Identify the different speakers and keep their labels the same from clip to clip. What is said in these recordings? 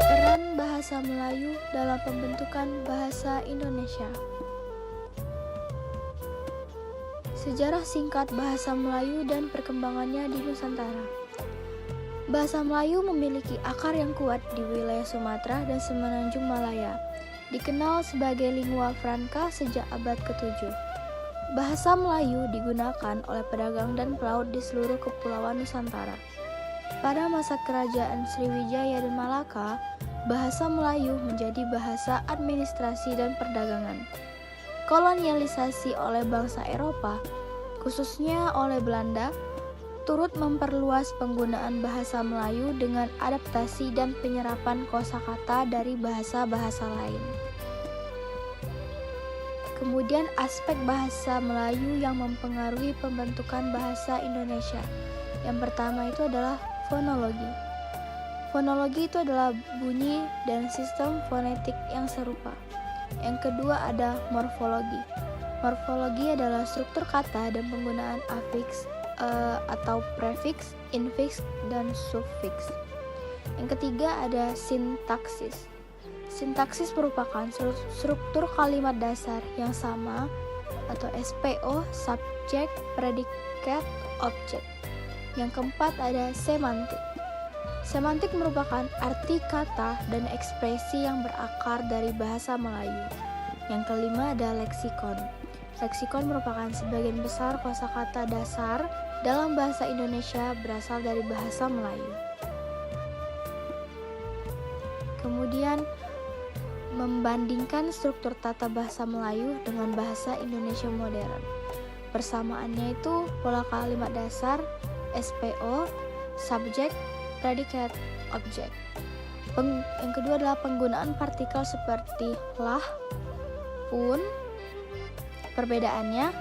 Speaker 1: Peran bahasa Melayu dalam pembentukan bahasa Indonesia. Sejarah singkat bahasa Melayu dan perkembangannya di Nusantara. Bahasa Melayu memiliki akar yang kuat di wilayah Sumatera dan Semenanjung Malaya. Dikenal sebagai lingua franca sejak abad ke-7. Bahasa Melayu digunakan oleh pedagang dan pelaut di seluruh kepulauan Nusantara. Pada masa kerajaan Sriwijaya dan Malaka, bahasa Melayu menjadi bahasa administrasi dan perdagangan. Kolonialisasi oleh bangsa Eropa, khususnya oleh Belanda, turut memperluas penggunaan bahasa Melayu dengan adaptasi dan penyerapan kosakata dari bahasa-bahasa lain. Kemudian aspek bahasa Melayu yang mempengaruhi pembentukan bahasa Indonesia. Yang pertama itu adalah fonologi. Fonologi itu adalah bunyi dan sistem fonetik yang serupa. Yang kedua ada morfologi. Morfologi adalah struktur kata dan penggunaan afiks atau prefix, infiks, dan sufiks. Yang ketiga ada sintaksis. Sintaksis merupakan struktur kalimat dasar yang sama atau SPO, subjek, predikat, objek. Yang keempat ada semantik. Semantik merupakan arti kata dan ekspresi yang berakar dari bahasa Melayu. Yang kelima ada leksikon. Leksikon merupakan sebagian besar kosakata dasar dalam bahasa Indonesia berasal dari bahasa Melayu. Kemudian membandingkan struktur tata bahasa Melayu dengan bahasa Indonesia modern. Persamaannya itu pola kalimat dasar, SPO, subjek, predikat, objek. Yang kedua adalah penggunaan partikel seperti lah, pun. Perbedaannya,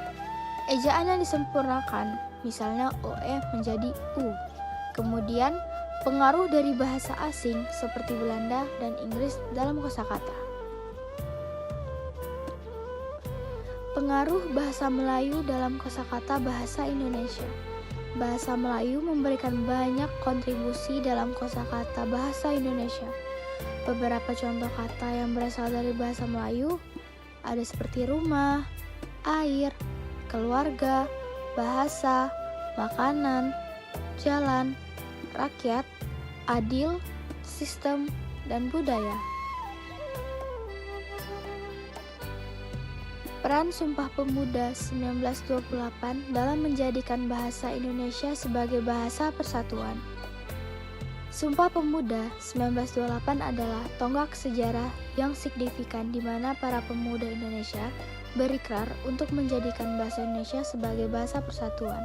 Speaker 1: ejaan yang disempurnakan, misalnya OE menjadi U. Kemudian, pengaruh dari bahasa asing seperti Belanda dan Inggris dalam kosakata. Pengaruh bahasa Melayu dalam kosakata bahasa Indonesia. Bahasa Melayu memberikan banyak kontribusi dalam kosakata bahasa Indonesia. Beberapa contoh kata yang berasal dari bahasa Melayu ada seperti rumah, air, keluarga, bahasa, makanan, jalan, rakyat, adil, sistem, dan budaya. Peran Sumpah Pemuda 1928 dalam menjadikan bahasa Indonesia sebagai bahasa persatuan. Sumpah Pemuda 1928 adalah tonggak sejarah yang signifikan di mana para pemuda Indonesia berikrar untuk menjadikan bahasa Indonesia sebagai bahasa persatuan.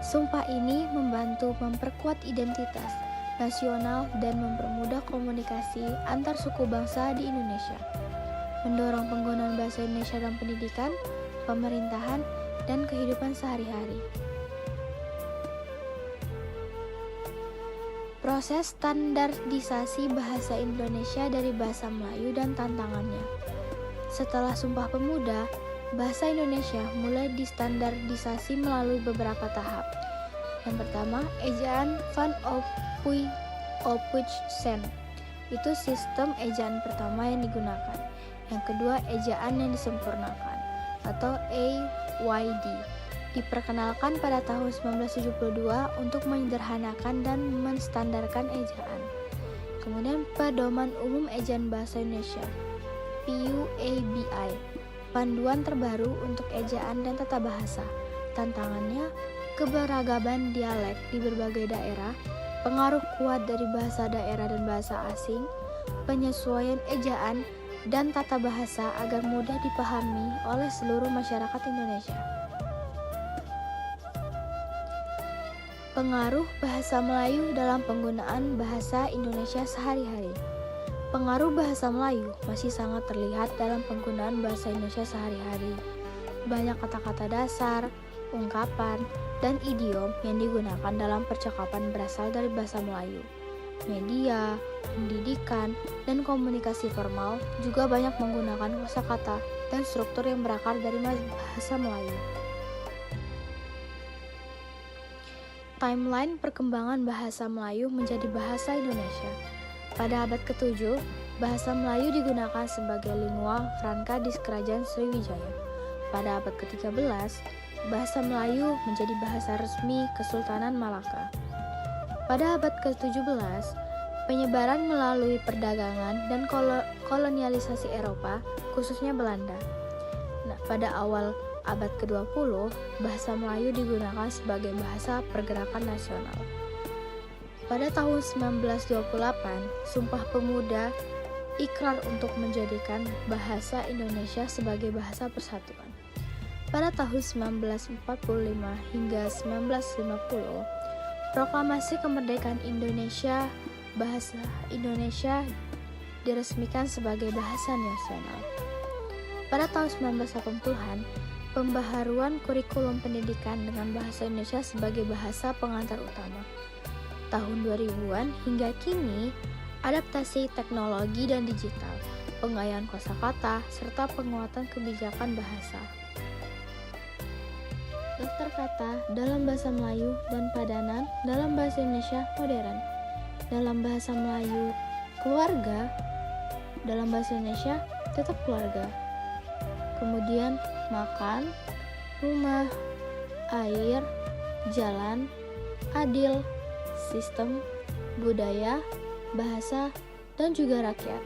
Speaker 1: Sumpah ini membantu memperkuat identitas nasional dan mempermudah komunikasi antar suku bangsa di Indonesia. Mendorong penggunaan bahasa Indonesia dalam pendidikan, pemerintahan, dan kehidupan sehari-hari. Proses standarisasi bahasa Indonesia dari bahasa Melayu dan tantangannya. Setelah Sumpah Pemuda, bahasa Indonesia mulai distandarisasi melalui beberapa tahap. Yang pertama, ejaan Van Ophuijsen. Itu sistem ejaan pertama yang digunakan. Yang kedua, ejaan yang disempurnakan atau AYD. Diperkenalkan pada tahun 1972 untuk menyederhanakan dan menstandarkan ejaan. Kemudian, Pedoman Umum Ejaan Bahasa Indonesia PUABI. Panduan terbaru untuk ejaan dan tata bahasa. Tantangannya, keberagaman dialek di berbagai daerah, pengaruh kuat dari bahasa daerah dan bahasa asing, penyesuaian ejaan dan tata bahasa agar mudah dipahami oleh seluruh masyarakat Indonesia. Pengaruh bahasa Melayu dalam penggunaan bahasa Indonesia sehari-hari. Pengaruh bahasa Melayu masih sangat terlihat dalam penggunaan bahasa Indonesia sehari-hari. Banyak kata-kata dasar, ungkapan, dan idiom yang digunakan dalam percakapan berasal dari bahasa Melayu. Media, pendidikan, dan komunikasi formal juga banyak menggunakan kosakata dan struktur yang berakar dari bahasa Melayu. Timeline perkembangan bahasa Melayu menjadi bahasa Indonesia. Pada abad ke-7, bahasa Melayu digunakan sebagai lingua franca di Kerajaan Sriwijaya. Pada abad ke-13, bahasa Melayu menjadi bahasa resmi Kesultanan Malaka. Pada abad ke-17, penyebaran melalui perdagangan dan kolonialisasi Eropa, khususnya Belanda. Pada awal abad ke-20, bahasa Melayu digunakan sebagai bahasa pergerakan nasional. Pada tahun 1928, Sumpah Pemuda ikrar untuk menjadikan bahasa Indonesia sebagai bahasa persatuan. Pada tahun 1945 hingga 1950, Proklamasi Kemerdekaan Indonesia, bahasa Indonesia diresmikan sebagai bahasa nasional. Pada tahun 1980-an, pembaharuan kurikulum pendidikan dengan bahasa Indonesia sebagai bahasa pengantar utama. Tahun 2000-an hingga kini, adaptasi teknologi dan digital, pengayaan kosakata, serta penguatan kebijakan bahasa. Daftar kata dalam bahasa Melayu dan padanan dalam bahasa Indonesia modern. Dalam bahasa Melayu, keluarga. Dalam bahasa Indonesia, tetap keluarga. Kemudian makan, rumah, air, jalan, adil, sistem, budaya, bahasa, dan juga rakyat.